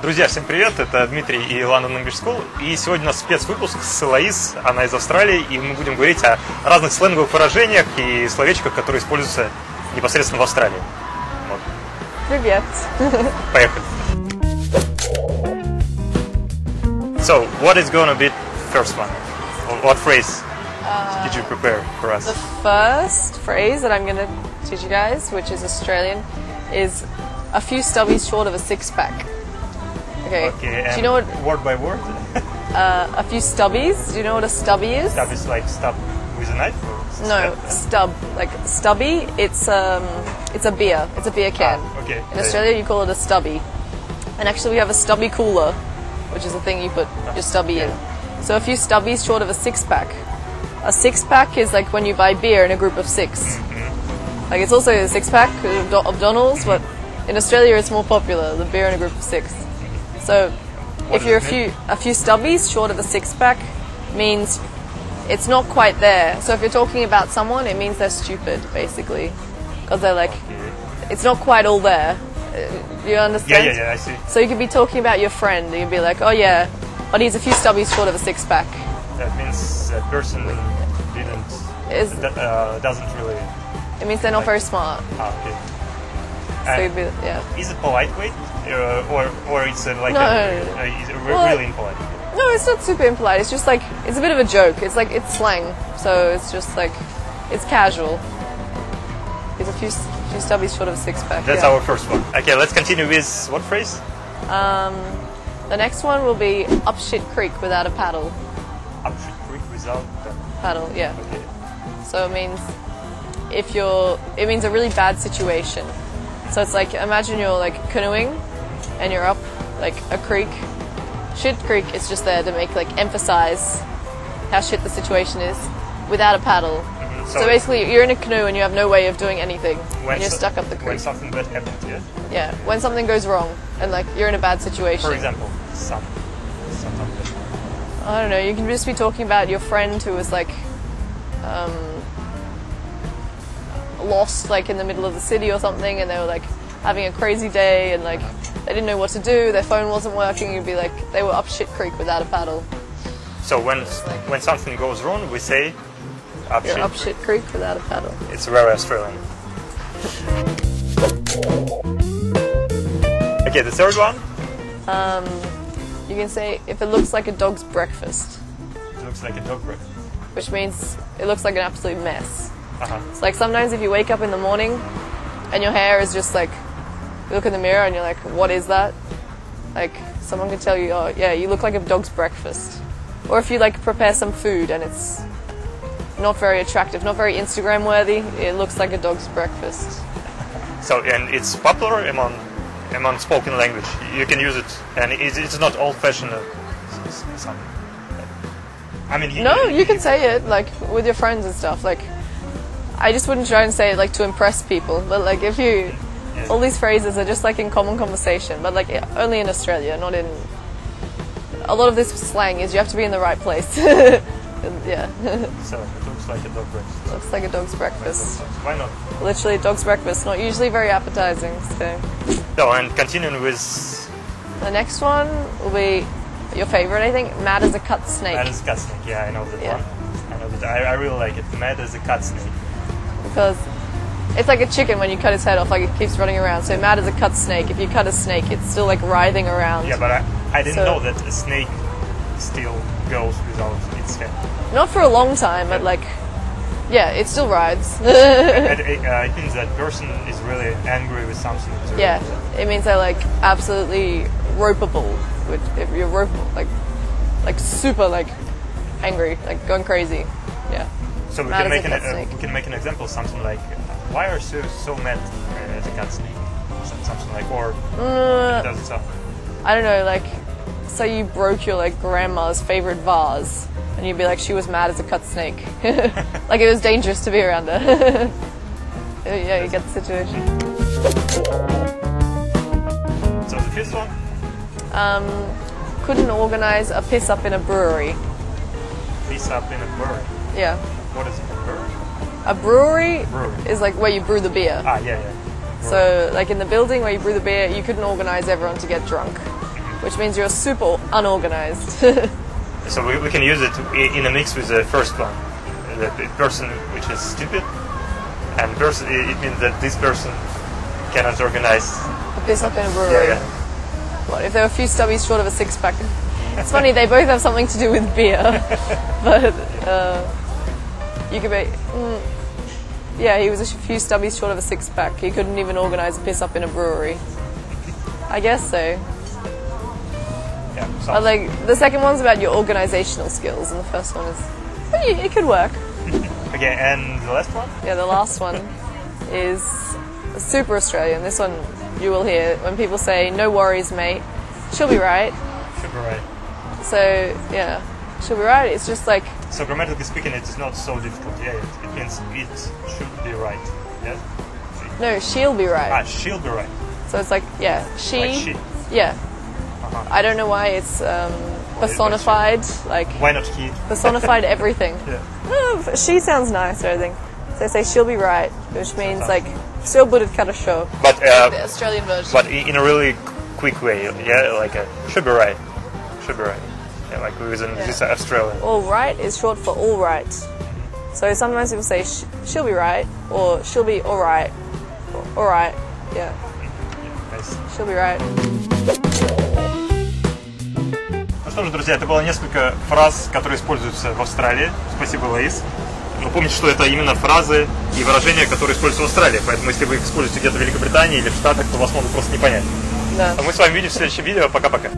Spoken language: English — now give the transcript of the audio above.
Друзья, всем привет, это Дмитрий и London English School, и сегодня у нас спецвыпуск с Элоиз, она из Австралии, и мы будем говорить о разных сленговых выражениях и словечках, которые используются непосредственно в Австралии. Вот. Привет! Поехали! So, what is going to be first one? What phrase did you prepare for us? The first phrase that I'm going to teach you guys, which is Australian, is a few stubbies short of a six-pack. Okay. Do you know what? Word by word? A few stubbies. Do you know what a stubby is? Stub is like stub with a knife? No, stub. Like stubby, it's a beer. It's a beer can. Okay. In Australia, you call it a stubby. And actually, we have a stubby cooler, which is a thing you put your stubby in. So a few stubbies short of a six-pack. A six-pack is like when you buy beer in a group of six. Like it's also a six-pack of Donald's, but in Australia, it's more popular. The beer in a group of six. So, if you're a few stubbies short of a six-pack, means it's not quite there. So if you're talking about someone, it means they're stupid, basically, because they're like, it's not quite all there. You understand? Yeah, I see. So you could be talking about your friend, and you'd be like, oh yeah, but he's a few stubbies short of a six-pack. That means that person doesn't really. It means they're not very smart. Okay. So you'd be, yeah. Is it polite way, or it's like Well, really impolite? No, it's not super impolite. It's just like, it's a bit of a joke. It's like, it's slang. So it's just like, it's casual. It's a few stubbies short of a six-pack. That's our first one. Okay, let's continue with what phrase? The next one will be up shit creek without a paddle. Up shit creek without a paddle, yeah. Okay. So it means it means a really bad situation. So it's like, imagine you're like canoeing and you're up like a creek. Shit creek is just there to make like emphasize how shit the situation is without a paddle. So basically you're in a canoe and you have no way of doing anything and you're stuck up the creek. When something bad happens, yeah? Yeah, when something goes wrong and like you're in a bad situation. For example, something bad. I don't know, you can just be talking about your friend who was like lost like in the middle of the city or something, and they were like having a crazy day and like they didn't know what to do, their phone wasn't working. You'd be like, they were up shit creek without a paddle. So when something goes wrong, we say up shit creek without a paddle. It's very Australian. Okay, the third one. You can say, if it looks like a dog's breakfast. It looks like a dog breakfast. Which means it looks like an absolute mess. It's like sometimes if you wake up in the morning and your hair is just like, you look in the mirror and you're like, what is that? Like someone could tell you, oh yeah, you look like a dog's breakfast. Or if you like prepare some food and it's not very attractive, not very Instagram worthy, it looks like a dog's breakfast. So, and it's popular among spoken language. You can use it, and it's not old-fashioned something. I mean, you can say it like with your friends and stuff. Like, I just wouldn't try and say it like to impress people. But like, if you, all these phrases are just like in common conversation, but like only in Australia, not in. A lot of this slang is you have to be in the right place. Yeah. So it looks like a dog breakfast. Looks like a dog's breakfast. Why not? Literally, dog's breakfast. Not usually very appetizing. So, and continuing with. The next one will be your favorite, I think. Mad as a cut snake. Mad as a cut snake. Yeah, I know that one. I know that. I really like it. Mad as a cut snake. Because it's like a chicken when you cut its head off, like it keeps running around. So mad as a cut snake. If you cut a snake, it's still like writhing around. Yeah, but I didn't know that a snake still goes without its head. Not for a long time, but like, yeah, it still rides. It means that person is really angry with something. Yeah, it means they're like absolutely ropeable. If you're ropeable, like super like angry, like going crazy. Yeah. So we can make an example, something like, why are you so mad at a cat snake? Something like, or it does itself. I don't know, like, say you broke your like grandma's favorite vase, and you'd be like, she was mad as a cut snake. Like it was dangerous to be around her. Yeah, you get the situation. So the fifth one? Couldn't organise a piss up in a brewery. Piss up in a brewery? Yeah. What is a brewery? A brewery is like where you brew the beer. Ah, yeah. So, like in the building where you brew the beer, you couldn't organise everyone to get drunk. which means you're super unorganized. So we can use it in a mix with the first one. The person which is stupid, and it means that this person cannot organize. A piss up in a brewery. Yeah. What, if there were a few stubbies short of a six-pack? It's funny, they both have something to do with beer, but you could be... yeah, he was a few stubbies short of a six-pack. He couldn't even organise a piss-up in a brewery. I guess so. Yeah, But like, the second one's about your organisational skills, and the first one is... it could work. Okay, and the last one? Yeah, the last one is super Australian. This one you will hear when people say, "No worries, mate. She'll be right." Should be right. So, yeah, she'll be right. It's just like... So grammatically speaking, it is not so difficult. Yeah, it means it should be right. Yes? No, she'll be right. She'll be right. So it's like, yeah, she... Like she. Yeah. I don't know why it's personified, like... Why not he? Personified everything. Yeah. No, she sounds nice or anything. So they say she'll be right, which means like, все будет хорошо. But, The Australian version. but in a really quick way, yeah, like should be right. Should be right. Yeah, like within this Australian. All right is short for all right. So sometimes people say she'll be right, or she'll be all right. All right, yeah. Nice. She'll be right. Ну что ж, друзья, это было несколько фраз, которые используются в Австралии. Спасибо, Элоиз. Но помните, что это именно фразы и выражения, которые используются в Австралии. Поэтому, если вы их используете где-то в Великобритании или в Штатах, то вас могут просто не понять. Да. А мы с вами увидимся в следующем видео. Пока-пока.